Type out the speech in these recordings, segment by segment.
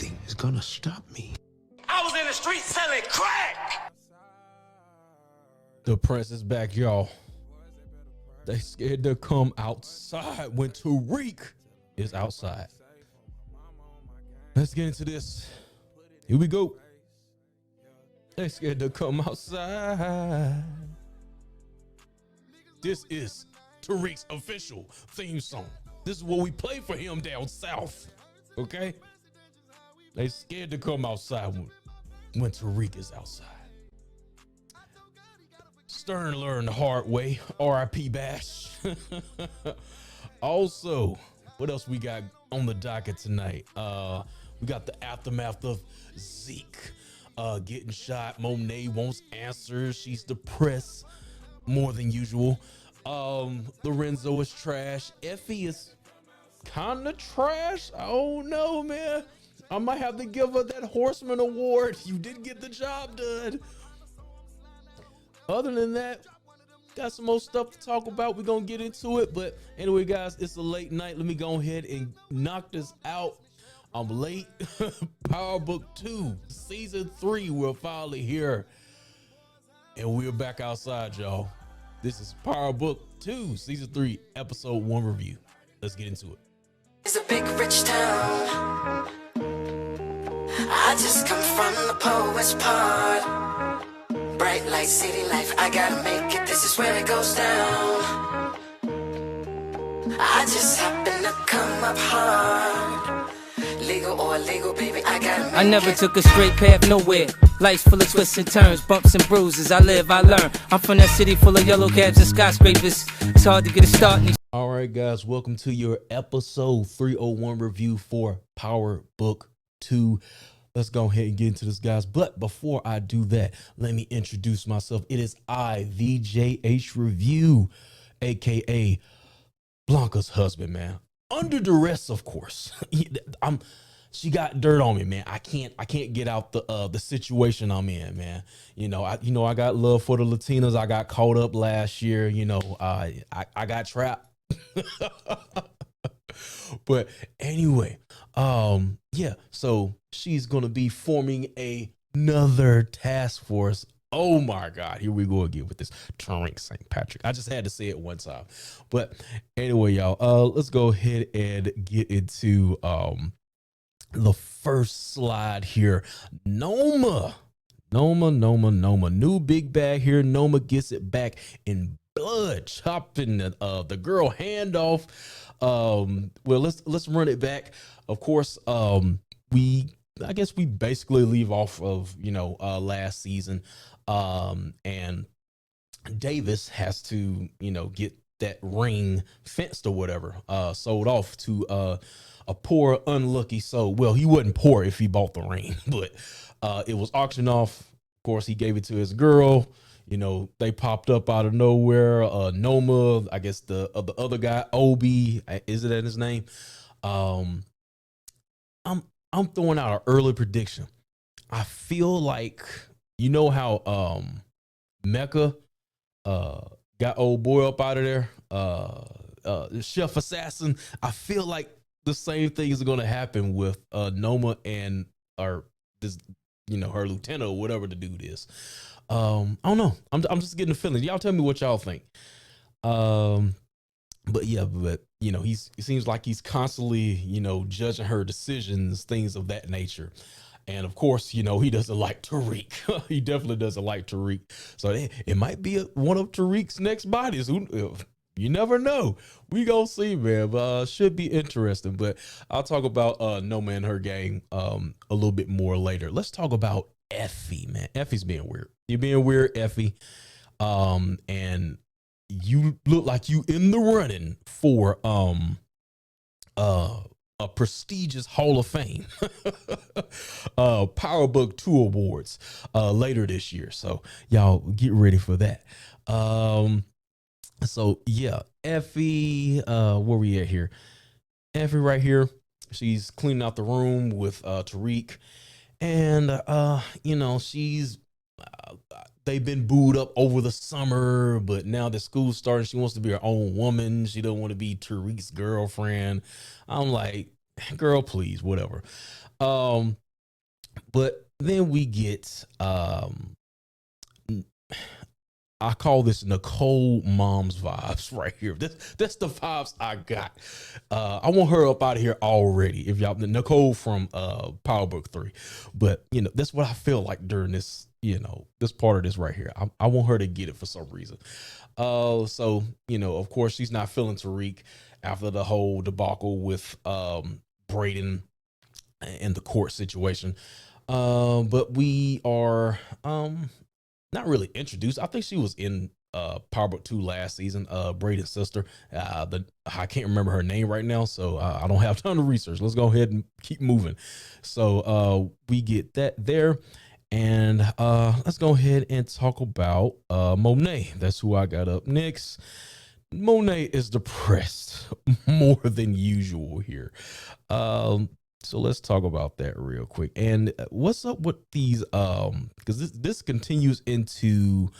nothing is gonna stop me. I was in the street selling crack. The prince is back, y'all. They scared to come outside when Tariq is outside. Let's get into this. Here we go. They scared to come outside. This is Tariq's official theme song. This is what we play for him down south. Okay? They scared to come outside when Tariq is outside. Stern learned the hard way. R.I.P. Bash. Also, what else we got on the docket tonight? We got the aftermath of Zeke getting shot. Monet wants answers. She's depressed more than usual. Lorenzo is trash. Effie is kind of trash. I don't know, man. I might have to give her that Horseman Award. You did get the job done. Other than that, got some more stuff to talk about. We're going to get into it. But anyway, guys, it's a late night. Let me go ahead and knock this out. I'm late. Power Book 2, Season 3. We're finally here. And we're back outside, y'all. This is Power Book 2, Season 3, Episode 1 review. Let's get into it. It's a big rich town. I just come from the poet's part. Bright light, city life, I gotta make it. This is where it goes down. I just happen to come up hard. Legal or illegal, baby, I gotta make it. I never took a straight path nowhere. Life's full of twists and turns, bumps and bruises. I live, I learn. I'm from that city full of yellow cabs and skyscrapers. It's hard to get a start. All right, guys, welcome to your episode 301 review for Power Book 2. Let's go ahead and get into this, guys. But before I do that, let me introduce myself. It is I, VJH Review, aka Blanca's husband, man. Under duress, of course. She got dirt on me, man. I can't get out the situation I'm in, man. I got love for the Latinas. I got caught up last year. I got trapped. But anyway, yeah, so she's gonna be forming another task force. Oh my God, here we go again with this Tariq St. Patrick. I just had to say it one time. But anyway, y'all, let's go ahead and get into the first slide here. Noma. New big bag here. Noma gets it back in blood, chopping the girl hand off. Well, let's run it back. Of course, I guess we basically leave off of last season, and Davis has to get that ring fenced or whatever, sold off to a poor unlucky soul. Well, he wasn't poor if he bought the ring, but it was auctioned off. Of course, he gave it to his girl. They popped up out of nowhere. Noma, I guess the other guy, Obi, is it his name? I'm throwing out an early prediction. I feel like how Mecca got old boy up out of there, Chef Assassin. I feel like the same thing is going to happen with Noma and her lieutenant or whatever the dude is. I don't know. I'm just getting a feeling. Y'all tell me what y'all think. But he seems like he's constantly, judging her decisions, things of that nature. And of course, he doesn't like Tariq. He definitely doesn't like Tariq. So it might be one of Tariq's next bodies. You never know. We gonna see, man. But should be interesting. But I'll talk about Noma and her gang a little bit more later. Let's talk about Effie, man. Effie's being weird. You're being weird, Effie. And you look like you in the running for a prestigious Hall of Fame, Power Book 2 awards later this year. So y'all get ready for that. So yeah, Effie, where we at here? Effie right here. She's cleaning out the room with Tariq, and she's they've been booed up over the summer, but now that school's starting, she wants to be her own woman. She don't want to be Tariq's girlfriend. I'm like, girl, please, whatever. But then we get I call this Nicole mom's vibes right here. That's the vibes I got. I want her up out of here already. If y'all, Nicole from Power Book 3, but that's what I feel like during this, this part of this right here. I want her to get it for some reason. So of course she's not feeling Tariq after the whole debacle with Braden and the court situation. But we are not really introduced. I think she was in Power Book 2 last season, Braden's sister. I can't remember her name right now, so I don't have time to research. Let's go ahead and keep moving. So we get that there. And let's go ahead and talk about Monet. That's who I got up next. Monet is depressed more than usual here. So let's talk about that real quick. And what's up with these? Because this continues into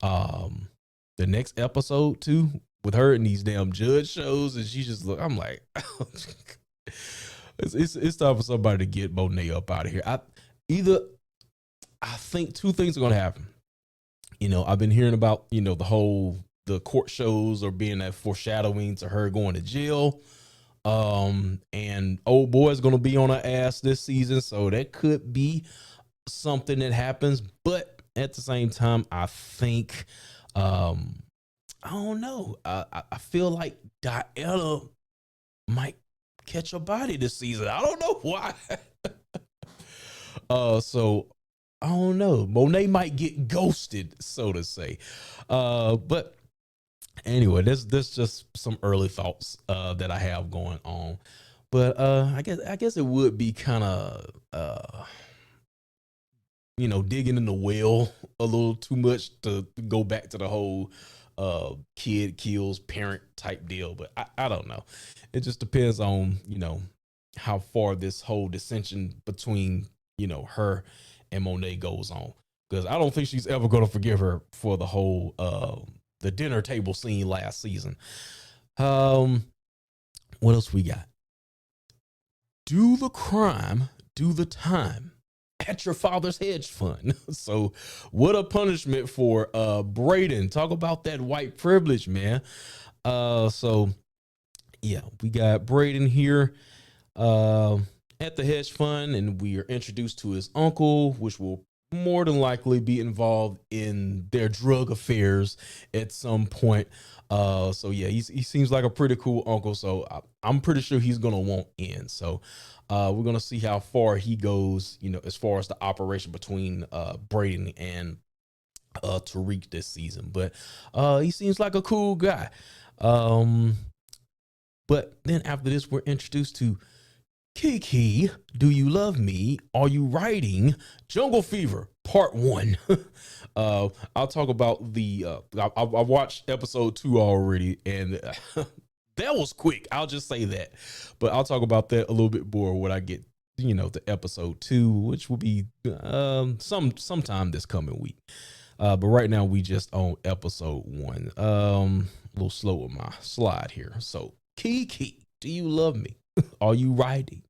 the next episode too, with her and these damn judge shows, and she just look. I'm like, it's time for somebody to get Monet up out of here. I think two things are gonna happen. I've been hearing about the court shows or being that foreshadowing to her going to jail. And old boy's gonna be on her ass this season, so that could be something that happens. But at the same time, I think I don't know. I feel like Diana might catch a body this season. I don't know why. So I don't know. Monet might get ghosted, so to say. But anyway, that's just some early thoughts that I have going on. But I guess it would be kind of digging in the well a little too much to go back to the whole kid kills parent type deal. But I don't know. It just depends on how far this whole dissension between her and Monet goes on, because I don't think she's ever going to forgive her for the whole the dinner table scene last season. What else we got? Do the crime, do the time at your father's hedge fund. So what a punishment for Braden. Talk about that white privilege, man. So yeah, we got Braden here at the hedge fund, and we are introduced to his uncle, which will more than likely be involved in their drug affairs at some point. So yeah, he seems like a pretty cool uncle. So I'm pretty sure he's gonna want in. So we're gonna see how far he goes, as far as the operation between Braden and Tariq this season. But he seems like a cool guy. But then after this, we're introduced to Kiki, Do You Love Me? Are You Writing? Jungle Fever, Part 1. I'll talk about the, I watched episode 2 already, and that was quick. I'll just say that. But I'll talk about that a little bit more when I get, to episode 2, which will be sometime this coming week. But right now we just on episode 1. A little slow with my slide here. So Kiki, Do You Love Me? Are you writing?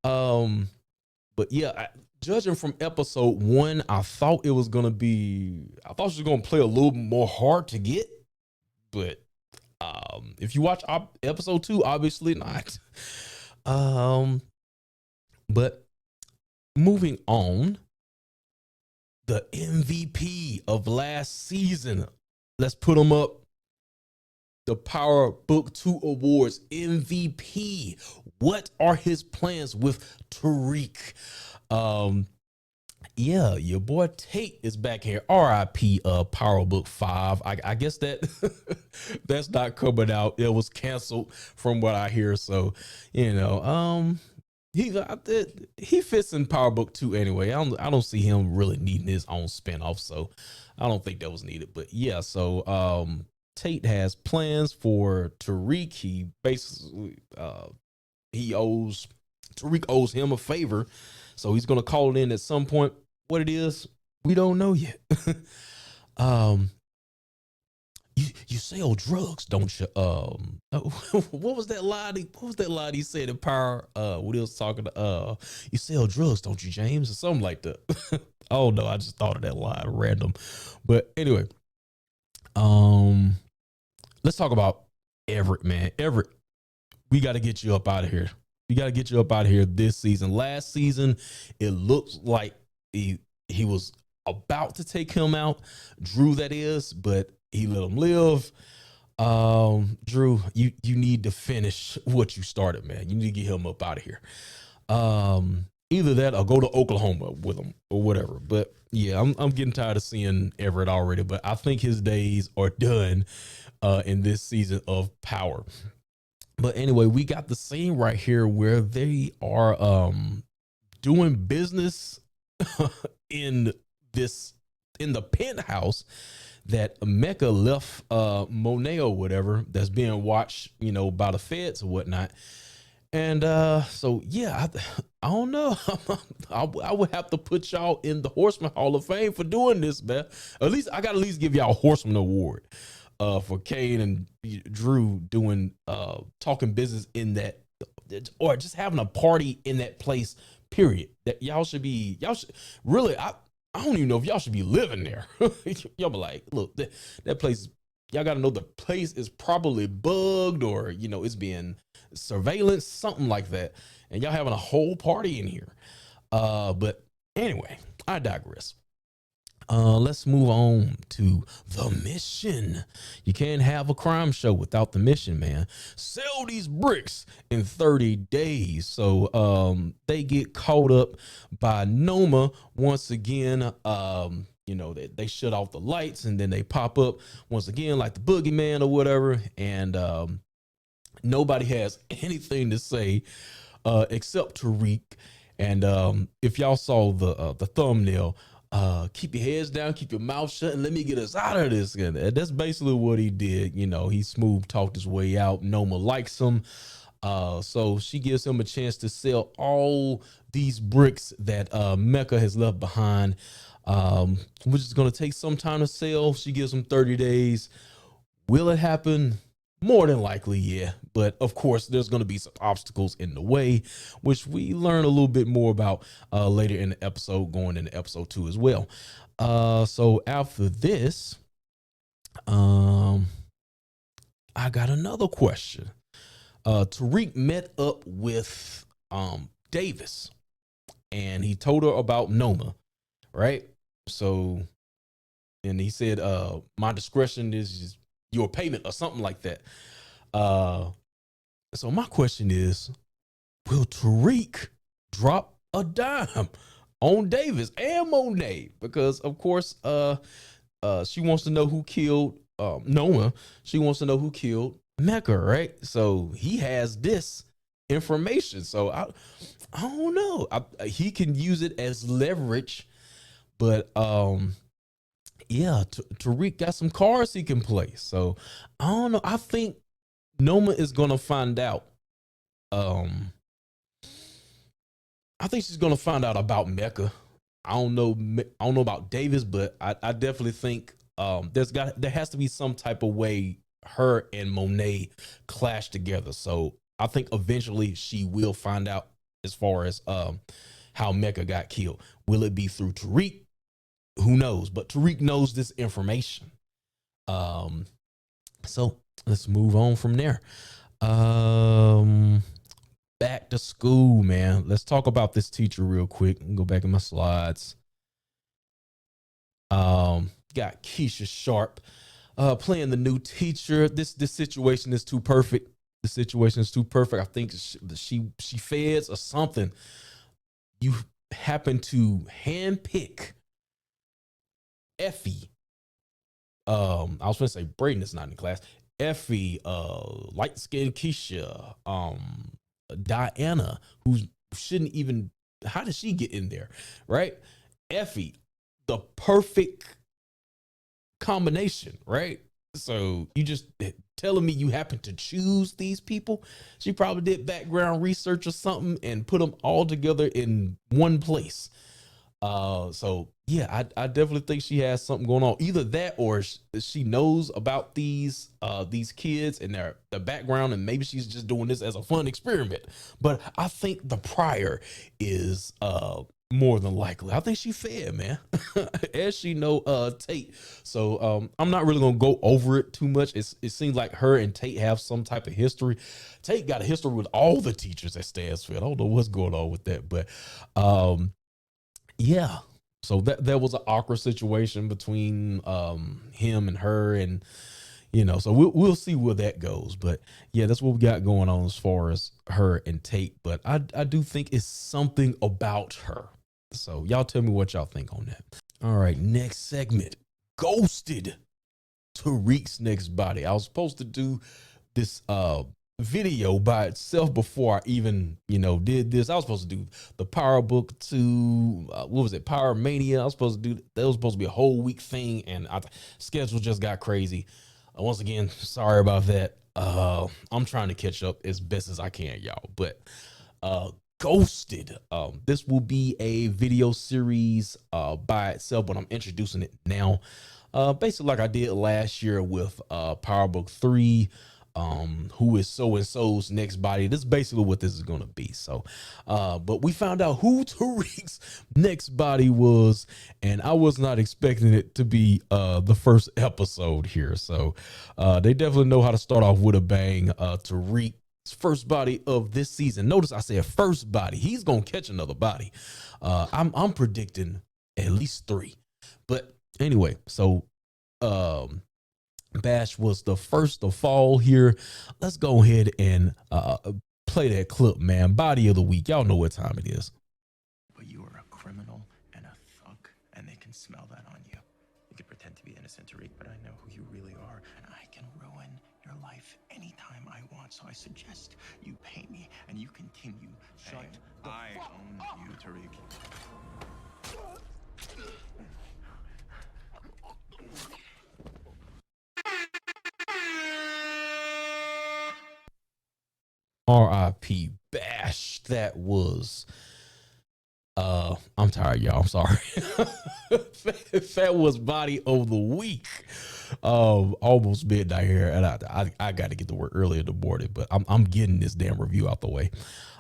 But yeah, judging from episode 1, I thought she was gonna play a little more hard to get, but if you watch episode 2, obviously not. But moving on, the MVP of last season, let's put him up. The Power Book 2 Awards MVP. What are his plans with Tariq? Yeah, your boy Tate is back here. RIP Power Book 5. I guess that that's not coming out. It was canceled from what I hear. So, he fits in Power Book 2 anyway. I don't see him really needing his own spinoff. So I don't think that was needed. But yeah, so Tate has plans for Tariq. He basically Tariq owes him a favor, so he's gonna call it in at some point. What it is, we don't know yet. you sell drugs, don't you? What was that line? What was that line he said in Power? When he was talking to you sell drugs, don't you, James, or something like that. Oh no, I just thought of that line random. But anyway, let's talk about Everett, man. Everett, we got to get you up out of here. We got to get you up out of here this season. Last season, it looks like he was about to take him out, Drew, that is, but he let him live. Drew, you need to finish what you started, man. You need to get him up out of here. Either that or go to Oklahoma with him or whatever. But yeah, I'm getting tired of seeing Everett already, but I think his days are done in this season of Power. But anyway, we got the scene right here where they are doing business in the penthouse that Mecca left Monet or whatever, that's being watched, by the feds or whatnot. And so yeah, I don't know. I would have to put y'all in the Horseman Hall of Fame for doing this, man. I got to give y'all a Horseman Award for Kane and Drew doing talking business in that, or just having a party in that place. Period. That y'all should really. I don't even know if y'all should be living there. Y'all be like, look, that place. Y'all got to know the place is probably bugged, or it's being surveillance, something like that, and y'all having a whole party in here. But anyway, I digress. Let's move on to the mission. You can't have a crime show without the mission, man. Sell these bricks in 30 days. So they get caught up by Noma once again. They shut off the lights and then they pop up once again like the boogeyman or whatever. And nobody has anything to say except Tariq. And if y'all saw the thumbnail, keep your heads down, keep your mouth shut, and let me get us out of this. And that's basically what he did. He smooth talked his way out. Noma likes him. So she gives him a chance to sell all these bricks that Mecca has left behind, which is going to take some time to sell. She gives him 30 days. Will it happen? More than likely, yeah. But of course, there's going to be some obstacles in the way, which we learn a little bit more about later in the episode, going into episode 2 as well. So after this, I got another question. Tariq met up with Davis, and he told her about Noma, right? So, and he said, my discretion is just your payment or something like that. So my question is, will Tariq drop a dime on Davis and Monet? Because of course, she wants to know who killed Noma. She wants to know who killed Mecca, right? So he has this information. So I don't know. He can use it as leverage, but yeah, Tariq got some cards he can play. So I don't know. I think Noma is gonna find out. I think she's gonna find out about Mecca. I don't know about Davis, but I definitely think there has to be some type of way her and Monet clash together. So I think eventually she will find out as far as how Mecca got killed. Will it be through Tariq? Who knows? But Tariq knows this information. So let's move on from there. Back to school, man. Let's talk about this teacher real quick. Go back in my slides. Got Keisha Sharp playing the new teacher. This situation is too perfect. The situation is too perfect. I think she feds or something. You happen to handpick Effie. I was going to say Braden is not in class. Effie, light-skinned Keisha, Diana, who shouldn't even, how did she get in there, right? Effie, the perfect combination, right? So you just telling me you happen to choose these people? She probably did background research or something and put them all together in one place. So yeah, I definitely think she has something going on. Either that, or she knows about these kids and their background, and maybe she's just doing this as a fun experiment. But I think the prior is more than likely. I think she fed, man, as she know Tate. So I'm not really gonna go over it too much. It seems like her and Tate have some type of history. Tate got a history with all the teachers at Stansfield. I don't know what's going on with that, but yeah. So that was an awkward situation between him and her, and so we'll see where that goes. But yeah, that's what we got going on as far as her and Tate. But I do think it's something about her. So y'all tell me what y'all think on that. All right, next segment. Ghosted Tariq's next body. I was supposed to do this video by itself before I even did this. I was supposed to do the Power Book 2, what was it, Power Mania. I was supposed to do that. Was supposed to be a whole week thing, and schedule just got crazy. Once again, sorry about that. I'm trying to catch up as best as I can, y'all. But Ghosted, this will be a video series by itself, but I'm introducing it now, basically like I did last year with Power Book 3. Who is so and so's next body. This is basically what this is going to be. So but we found out who Tariq's next body was, and I was not expecting it to be the first episode here. So they definitely know how to start off with a bang. Tariq's first body of this season. Notice I said first body. He's gonna catch another body. I'm predicting at least 3. But anyway, so Bash was the first to fall here. Let's go ahead and play that clip, man. Body of the week. Y'all know what time it is. But you are a criminal and a thug, and they can smell that on you. You could pretend to be innocent, Tariq, but I know who you really are, and I can ruin your life anytime I want. So I suggest you pay me, and you continue. I own you, Tariq. R.I.P. Bash. That was I'm tired, y'all. I'm sorry. That was body of the week. Almost midnight here, and I got to get to work early in the morning, but I'm getting this damn review out the way.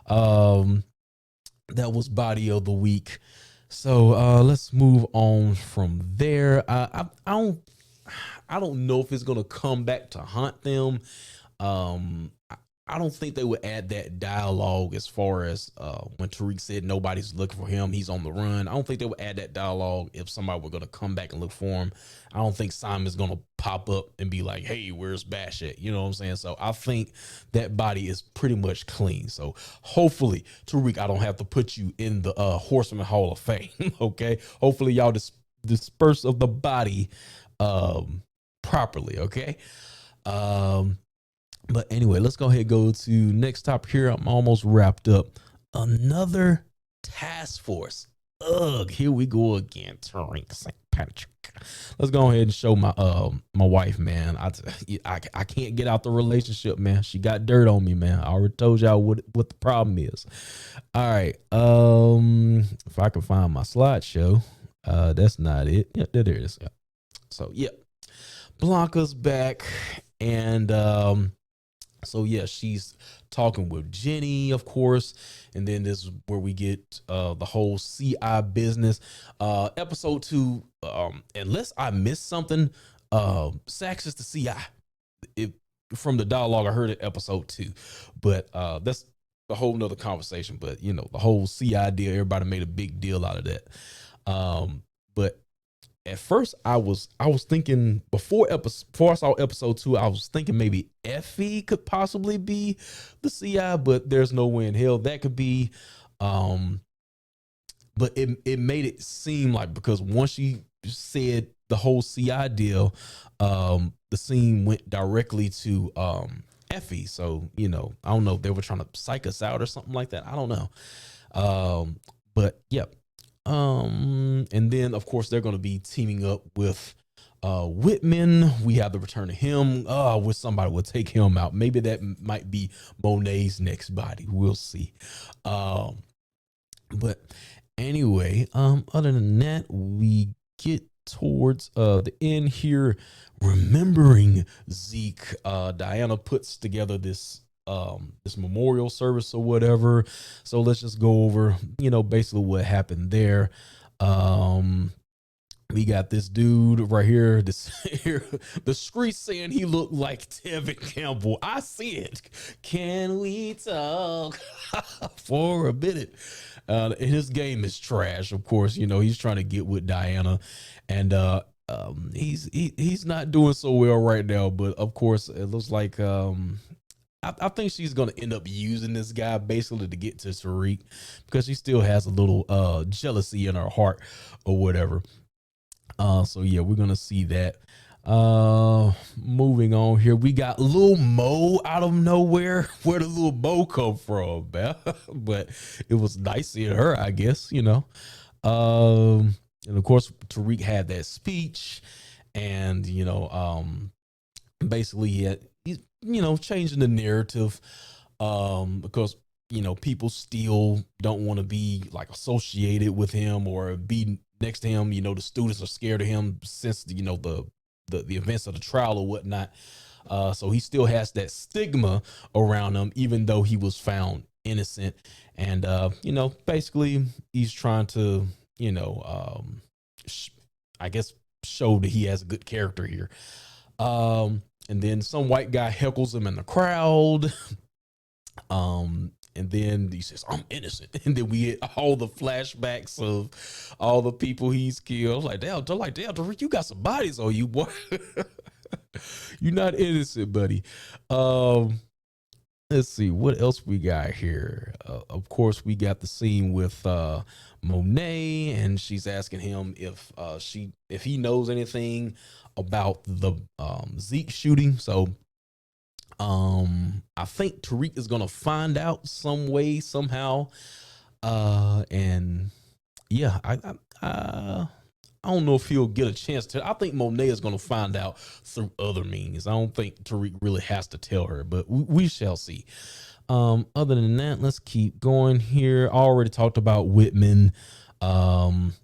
That was body of the week. So let's move on from there. I don't know if it's gonna come back to haunt them. I don't think they would add that dialogue as far as when Tariq said nobody's looking for him, he's on the run. I don't think they would add that dialogue if somebody were going to come back and look for him. I don't think Simon's going to pop up and be like, hey, where's Bash at? You know what I'm saying? So I think that body is pretty much clean. So hopefully, Tariq, I don't have to put you in the Horseman Hall of Fame, okay? Hopefully y'all disperse of the body properly, okay? But anyway, let's go ahead and go to next topic here. I'm almost wrapped up. Another task force. Ugh, here we go again. Tariq St. Patrick. Let's go ahead and show my wife, man. I can't get out the relationship, man. She got dirt on me, man. I already told y'all what the problem is. All right. If I can find my slideshow, that's not it. Yeah, there it is. Yeah. So yeah, Blanca's back, and so yeah, she's talking with Jenny, of course, and then this is where we get the whole CI business. Episode 2, unless I missed something, Sax is the CI. From the dialogue I heard in episode 2, but that's a whole nother conversation. But the whole CI deal, everybody made a big deal out of that. But at first, I was thinking before I saw episode 2, I was thinking maybe Effie could possibly be the CI, but there's no way in hell that could be. But it made it seem like, because once she said the whole CI deal, the scene went directly to Effie. So I don't know if they were trying to psych us out or something like that. I don't know. But yep. And then of course they're going to be teaming up with Whitman. We have the return of him. Wish somebody would take him out. Maybe that might be Monet's next body. We'll see. But anyway, other than that, we get towards the end here, remembering Zeke. Diana puts together this this memorial service or whatever. So let's just go over, basically what happened there. We got this dude right here, the street saying he looked like Tevin Campbell. I see it. Can we talk for a minute? His game is trash, of course. He's trying to get with Diana, and he's not doing so well right now. But of course, it looks like I think she's gonna end up using this guy basically to get to Tariq, because she still has a little jealousy in her heart or whatever. So yeah, we're gonna see that. Moving on here, we got Lil Mo out of nowhere. Where did Lil Mo come from, man? But it was nice seeing her, I guess. And of course Tariq had that speech, and basically he's changing the narrative, because people still don't want to be like associated with him or be next to him. The students are scared of him since the events of the trial or whatnot. So he still has that stigma around him, even though he was found innocent. And basically he's trying to I guess show that he has a good character here. And then some white guy heckles him in the crowd. And then he says, "I'm innocent." And then we get all the flashbacks of all the people he's killed. Like, damn, Tariq, you got some bodies on you, boy. You're not innocent, buddy. Let's see what else we got here. Of course, we got the scene with Monet, and she's asking him if he knows anything about the Zeke shooting. So I think Tariq is gonna find out some way, somehow. And yeah, I don't know if he'll get a chance to. I think Monet is gonna find out through other means. I don't think Tariq really has to tell her, but we shall see. Other than that, let's keep going here. I already talked about Whitman. And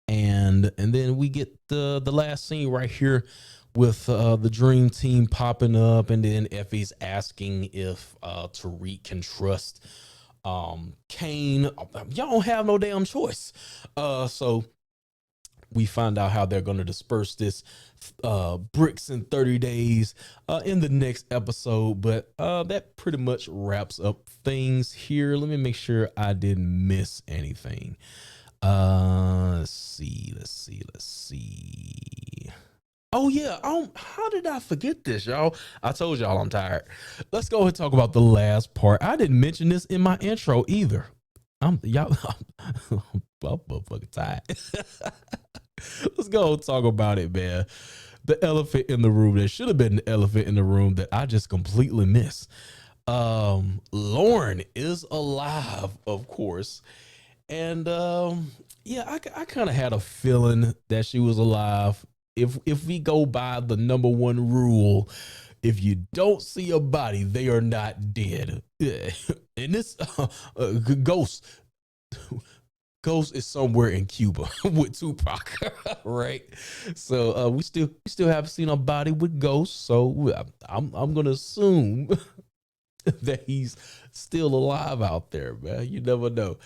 then we get the last scene right here with the dream team popping up, and then Effie's asking if Tariq can trust Kane. Y'all don't have no damn choice. So we find out how they're going to disperse this bricks in 30 days in the next episode. But that pretty much wraps up things here. Let me make sure I didn't miss anything. Let's see. Oh yeah, how did I forget this, y'all? I told y'all I'm tired. Let's go ahead and talk about the last part. I didn't mention this in my intro either. I'm fucking tired. Let's go talk about it, man. The elephant in the room. There should have been an elephant in the room that I just completely missed. Lauren is alive, of course. And yeah, I kind of had a feeling that she was alive. If we go by the number one rule, if you don't see a body, they are not dead. And this Ghost is somewhere in Cuba with Tupac, right? So we still haven't seen a body with Ghost. So I'm gonna assume that he's still alive out there, man. You never know.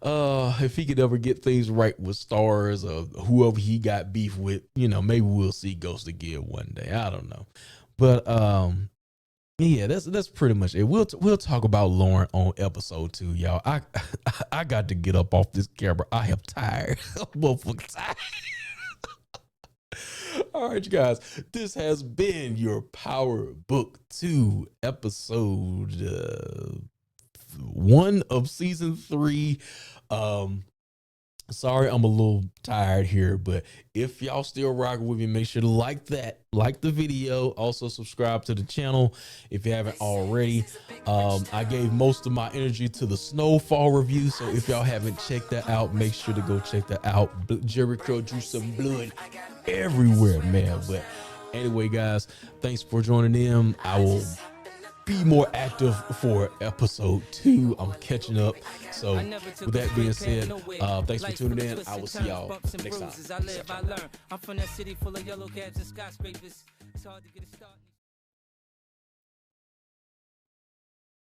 If he could ever get things right with Stars or whoever he got beef with, maybe we'll see Ghost again one day. I don't know. But yeah, that's pretty much it. We'll talk about Lauren on episode 2, y'all. I got to get up off this camera. I am tired. I'm motherfucking tired. All right, you guys. This has been your Power Book 2 episode 1 of season 3. Sorry, I'm a little tired here, but if y'all still rocking with me, make sure to like the video. Also subscribe to the channel if you haven't already. I gave most of my energy to the Snowfall review, so if y'all haven't checked that out, make sure to go check that out. Jericho drew some blood everywhere, man. But anyway, guys, thanks for joining in. I will be more active for episode 2. I'm catching up. So with that being said, thanks for tuning in. I will see y'all next time. I'm from that city full of yellow cabs and skyscrapers. It's hard to get a start.